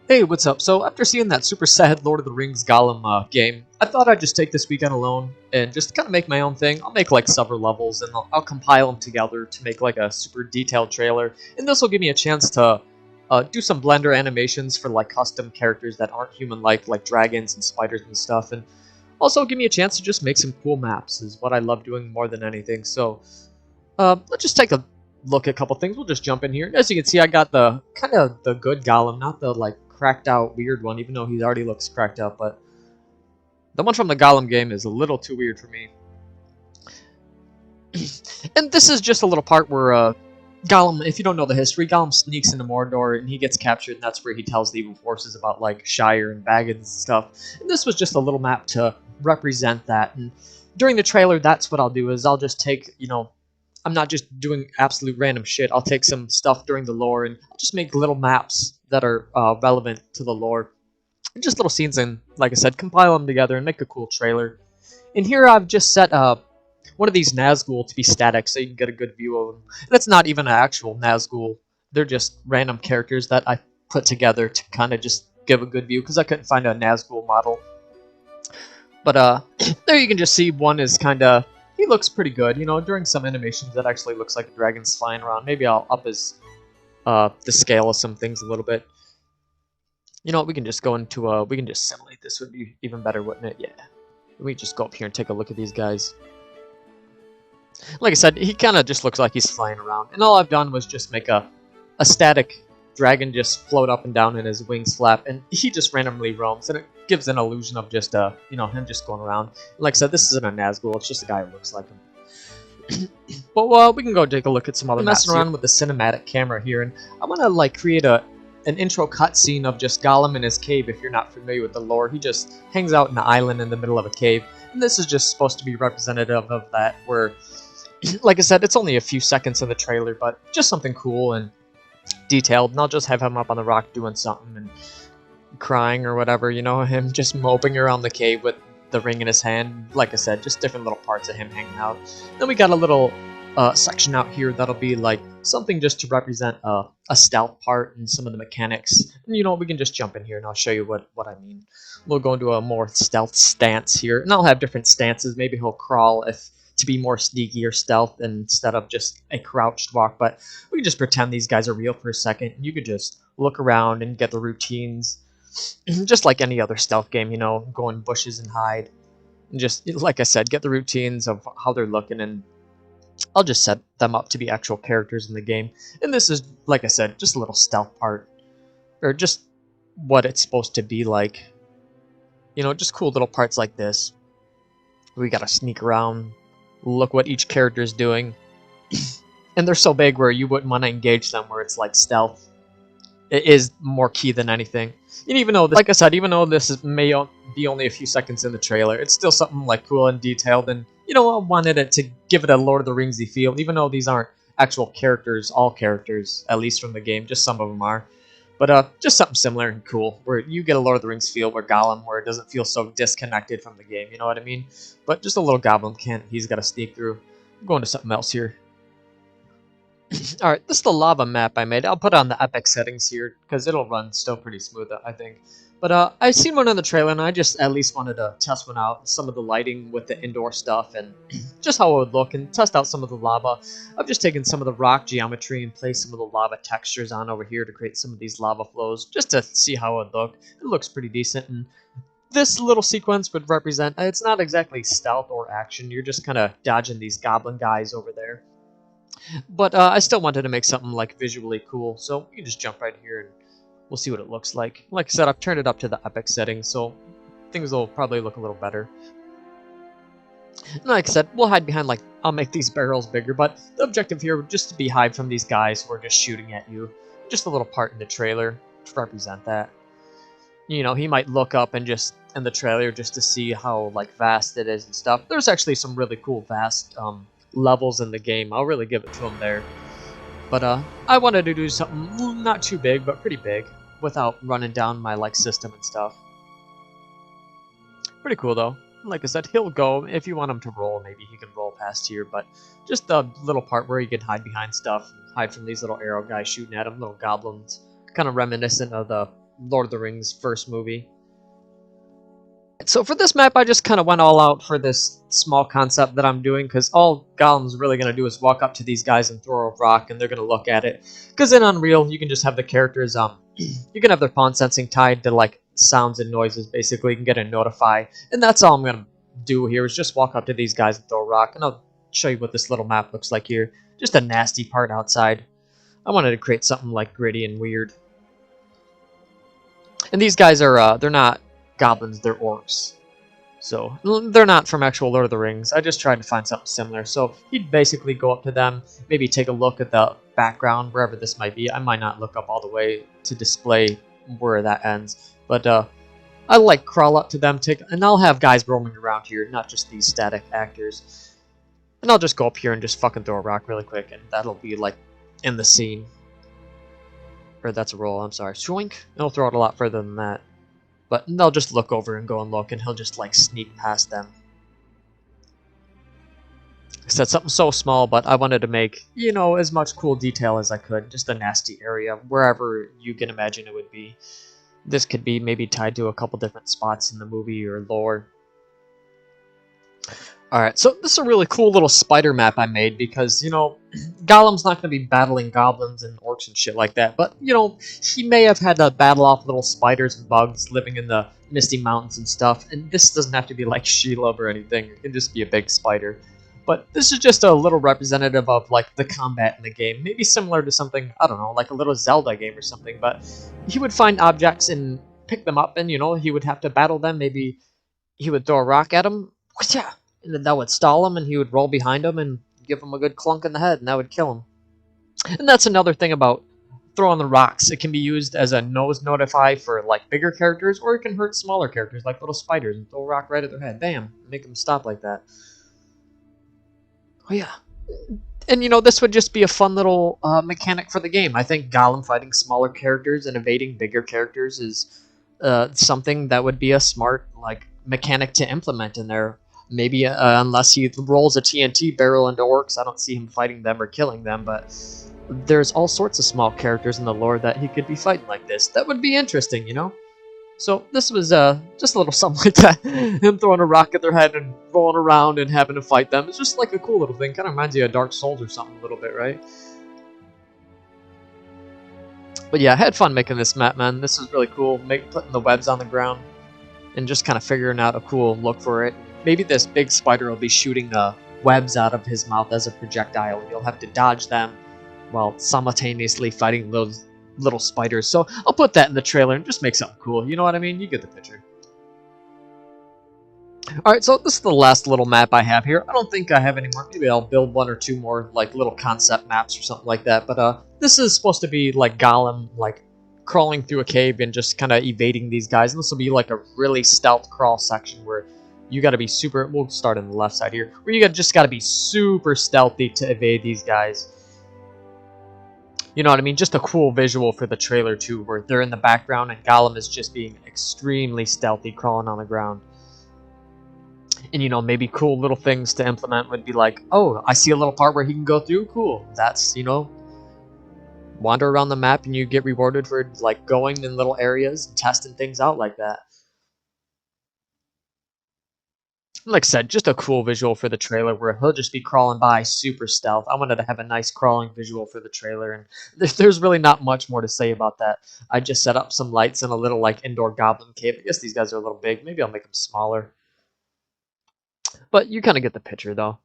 Hey, what's up? So, after seeing that super sad Lord of the Rings Gollum game, I thought I'd just take this weekend alone and just kind of make my own thing. I'll make like several levels and I'll compile them together to make like a super detailed trailer. And this will give me a chance to do some Blender animations for like custom characters that aren't human-like dragons and spiders and stuff. And also give me a chance to just make some cool maps, is what I love doing more than anything. So, let's just take a look at a couple things. We'll just jump in here. As you can see, I got the kind of the good Gollum, not the like cracked out weird one, even though he already looks cracked out. But the one from the Gollum game is a little too weird for me. And this is just a little part where Gollum, if you don't know the history, Gollum sneaks into Mordor and he gets captured, and that's where he tells the evil forces about like Shire and Baggins and stuff. And this was just a little map to represent that. And during the trailer, that's what I'll do, is I'll just take, I'm not just doing absolute random shit. I'll take some stuff during the lore and I'll just make little maps that are relevant to the lore. And just little scenes, and like I said, compile them together and make a cool trailer. And here I've just set one of these Nazgul to be static so you can get a good view of them. And it's not even an actual Nazgul. They're just random characters that I put together to kind of just give a good view, because I couldn't find a Nazgul model. But there you can just see one is kind of, he looks pretty good. During some animations that actually looks like a dragon's flying around. Maybe I'll up his the scale of some things a little bit. You know what, we can just go into we can just simulate this, would be even better, wouldn't it? Yeah. Let me just go up here and take a look at these guys. Like I said, he kind of just looks like he's flying around. And all I've done was just make a static dragon just float up and down and his wings flap, and he just randomly roams, and it gives an illusion of just him just going around. And like I said, this isn't a Nazgul, it's just a guy who looks like him. But we can go take a look at some other maps. I'm messing around with the cinematic camera here, and I want to like create an intro cutscene of just Gollum in his cave. If you're not familiar with the lore, he just hangs out in an island in the middle of a cave, and this is just supposed to be representative of that, where like I said, it's only a few seconds in the trailer, but just something cool and detailed. And I'll just have him up on the rock doing something and crying or whatever, him just moping around the cave with the ring in his hand. Like I said, just different little parts of him hanging out. Then we got a little section out here that'll be like something just to represent a stealth part and some of the mechanics. And we can just jump in here and I'll show you what I mean. We'll go into a more stealth stance here, and I'll have different stances. Maybe he'll crawl to be more sneaky or stealth instead of just a crouched walk. But we can just pretend these guys are real for a second. You could just look around and get the routines, just like any other stealth game, go in bushes and hide. And just, like I said, get the routines of how they're looking, and I'll just set them up to be actual characters in the game. And this is, like I said, just a little stealth part, or just what it's supposed to be like. Just cool little parts like this. We gotta sneak around, look what each character is doing. And they're so big where you wouldn't want to engage them where it's like stealth. It is more key than anything. And even though, like I said, even though this may be only a few seconds in the trailer, it's still something like cool and detailed. And I wanted it to give it a Lord of the Ringsy feel, even though these aren't actual characters, all characters, at least from the game. Just some of them are. But just something similar and cool, where you get a Lord of the Rings feel, where Gollum, where it doesn't feel so disconnected from the game, you know what I mean? But just a little goblin can't, he's got to sneak through. I'm going to something else here. Alright, this is the lava map I made. I'll put on the epic settings here, because it'll run still pretty smooth, I think. But I seen one in the trailer, and I just at least wanted to test one out. Some of the lighting with the indoor stuff, and just how it would look, and test out some of the lava. I've just taken some of the rock geometry and placed some of the lava textures on over here to create some of these lava flows, just to see how it would look. It looks pretty decent, and this little sequence would represent, it's not exactly stealth or action, you're just kind of dodging these goblin guys over there. But I still wanted to make something like visually cool, so you can just jump right here and we'll see what it looks like. Like I said, I've turned it up to the epic settings, so things will probably look a little better. And like I said, we'll hide behind, like, I'll make these barrels bigger, but the objective here would just to be hide from these guys who are just shooting at you. Just a little part in the trailer to represent that. He might look up and just in the trailer just to see how like vast it is and stuff. There's actually some really cool vast levels in the game. I'll really give it to him there. But I wanted to do something not too big, but pretty big, without running down my like system and stuff. Pretty cool though. Like I said, he'll go, if you want him to roll, maybe he can roll past here, but just the little part where he can hide behind stuff, hide from these little arrow guys shooting at him, little goblins, kind of reminiscent of the Lord of the Rings first movie. So for this map, I just kind of went all out for this small concept that I'm doing, because all Gollum's really going to do is walk up to these guys and throw a rock, and they're going to look at it. Because in Unreal, you can just have the characters, you can have their pawn sensing tied to, like, sounds and noises, basically. You can get a notify, and that's all I'm going to do here, is just walk up to these guys and throw a rock, and I'll show you what this little map looks like here. Just a nasty part outside. I wanted to create something, like, gritty and weird. And these guys are, they're not goblins, they're orcs. So, they're not from actual Lord of the Rings. I just tried to find something similar. So, you'd basically go up to them, maybe take a look at the background, wherever this might be. I might not look up all the way to display where that ends. But, I like crawl up to them, and I'll have guys roaming around here, not just these static actors. And I'll just go up here and just fucking throw a rock really quick, and that'll be, like, in the scene. Or that's a roll, I'm sorry. Shoink! It'll throw it a lot further than that. But they'll just look over and go and look, and he'll just, like, sneak past them. I said something so small, but I wanted to make, you know, as much cool detail as I could. Just a nasty area, wherever you can imagine it would be. This could be maybe tied to a couple different spots in the movie or lore. Alright, so this is a really cool little spider map I made because, you know, Gollum's not going to be battling goblins and orcs and shit like that, but, you know, he may have had to battle off little spiders and bugs living in the Misty Mountains and stuff, and this doesn't have to be like Shelob or anything, it can just be a big spider. But this is just a little representative of, like, the combat in the game, maybe similar to something, I don't know, like a little Zelda game or something, but he would find objects and pick them up, and, you know, he would have to battle them, maybe he would throw a rock at them, and then that would stall him, and he would roll behind him and give him a good clunk in the head, and that would kill him. And that's another thing about throwing the rocks. It can be used as a nose notify for, like, bigger characters, or it can hurt smaller characters, like little spiders, and throw a rock right at their head. Bam! Make them stop like that. Oh, yeah. And, you know, this would just be a fun little mechanic for the game. I think Gollum fighting smaller characters and evading bigger characters is something that would be a smart, like, mechanic to implement in there. Maybe unless he rolls a TNT barrel into orcs, I don't see him fighting them or killing them, but there's all sorts of small characters in the lore that he could be fighting like this. That would be interesting, you know? So this was just a little something like that. Him throwing a rock at their head and rolling around and having to fight them. It's just like a cool little thing. Kind of reminds you of Dark Souls or something a little bit, right? But yeah, I had fun making this map, man. This was really cool. Putting the webs on the ground and just kind of figuring out a cool look for it. Maybe this big spider will be shooting webs out of his mouth as a projectile, and you'll have to dodge them while simultaneously fighting those little spiders. So I'll put that in the trailer and just make something cool. You know what I mean? You get the picture. Alright, so this is the last little map I have here. I don't think I have any more. Maybe I'll build one or two more, like, little concept maps or something like that. But this is supposed to be like Gollum, like, crawling through a cave and just kind of evading these guys. And this will be like a really stealth crawl section where you got to be super. We'll start on the left side here, where you just got to be super stealthy to evade these guys. You know what I mean? Just a cool visual for the trailer too, where they're in the background and Gollum is just being extremely stealthy, crawling on the ground. And, you know, maybe cool little things to implement would be like, oh, I see a little part where he can go through. Cool. That's, you know, wander around the map and you get rewarded for, like, going in little areas and testing things out like that. Like I said, just a cool visual for the trailer where he'll just be crawling by super stealth. I wanted to have a nice crawling visual for the trailer, and there's really not much more to say about that. I just set up some lights in a little, like, indoor goblin cave. I guess these guys are a little big. Maybe I'll make them smaller. But you kind of get the picture, though.